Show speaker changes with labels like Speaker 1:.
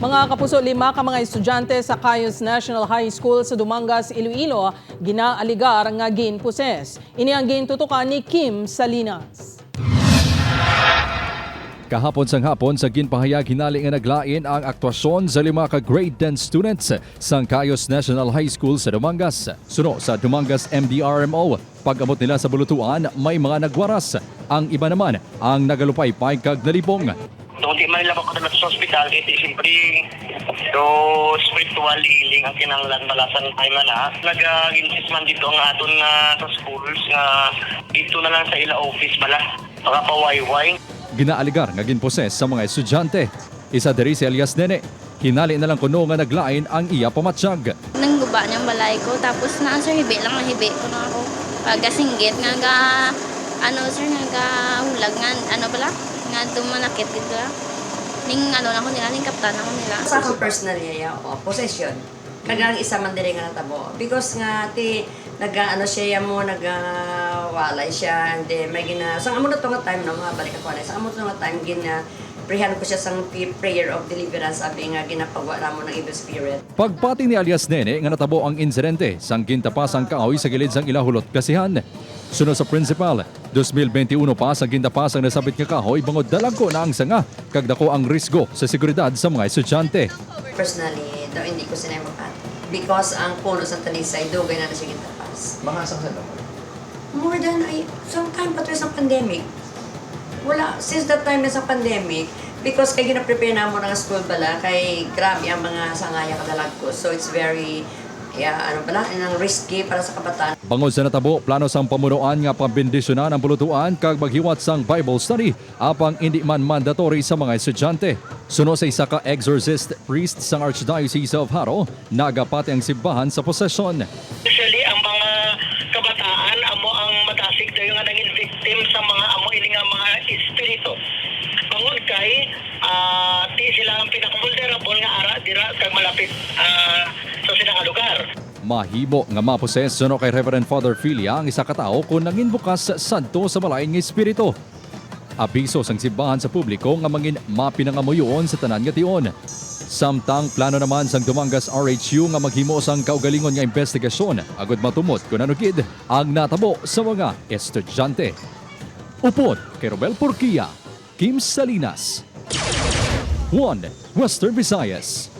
Speaker 1: Mga kapuso, 5 ka mga estudyante sa Cayos National High School sa Dumangas, Iloilo, ginaaligar nga ginposes. Ini ang gintutukan ni Kim Salinas.
Speaker 2: Kahapon sang hapon sa ginpahayag hinali nga naglain ang aktwasyon sa 5 ka grade 10 students sa Cayos National High School sa Dumangas. Suno sa Dumangas MDRMO, pag-abot nila sa bulutuan may mga nagwaras. Ang iba naman ang nagalupay-pay kag nalibong.
Speaker 3: Doon di man nila makuha sa hospital, ito siyempre do spiritual healing ang kinanglan malasan ay mana. Nag-insist man dito ang aton sa schools nga dito na lang sa ila office bala. Mga pawayway.
Speaker 2: Ginaaligar nga ginposes sa mga estudyante. Isa diri si Elias Nene. Hinali na lang kuno nga naglain ang iya pamatsyag.
Speaker 4: Nangguba niyang balay ko tapos na sir hibi lang ang hibi ko na ako. Pagasinggit nga sir nagahulag nga bala nga dumanakit dito. Ning na ko nila ning kaptan ako nila.
Speaker 5: Sa akong personal niya possession. Kagang isa man diri nga natabo because nga siya mo nagawalay siya and then may sa amo na to nga time no mga balik ako na sa amo to nga time prehan ko siya sang prayer of deliverance sabi nga ginapagwa mo ng evil spirit.
Speaker 2: Pagpati ni Elias Nene nga natabo ang insidente sang gintapasang kaoy sa gilid sang ilahulot kasihan. Sunod sa principal, 2021 pa sang gintapasang nasabit nga kahoy bangod dalagko na ang sanga kag dako ang risgo sa seguridad sa mga estudyante.
Speaker 5: Personally, daw hindi ko sinay makat because ang puno sa Talisay dugay na siya gitapas.
Speaker 6: Mahasang sa naman.
Speaker 5: More than sometime pa sa pandemic. Wala, since that time na sa pandemic, because kay gina-prepare na mo ng school bala, kay grabe ang mga sangaya kadalag ko. So it's very, risky para sa kabataan.
Speaker 2: Bangod sa natabo, plano sang pamunuan nga pambindisyonan ang bulutuan kag maghiwat sang Bible study apang hindi man mandatory sa mga estudyante. Suno sa isa ka exorcist priest sang Archdiocese of Haro, nagapati ang simbahan sa posesyon.
Speaker 3: Usually, ang mga kabataan, amo ang matasig tayo nga naging victim sa mga amo ini nga mga espiritu. Bangod kay, di sila ang pinaka-vulnerable nga ara, dira kag malapit sa sinang lugar.
Speaker 2: Mahibo nga maposes suno kay Reverend Father Filia ang isa ka tawo kung nangin bukas santo sa malain nga espiritu. Abiso sang simbahan sa publiko nga mangin mapinangamuyon sa tanan nga tion. Samtang plano naman sang Dumangas RHU nga maghimo sang kaugalingon nga investigasyon agud matumot kung anukid ang natabo sa mga estudyante. Upod kay Robel Porquia, Kim Salinas, 1 Western Visayas.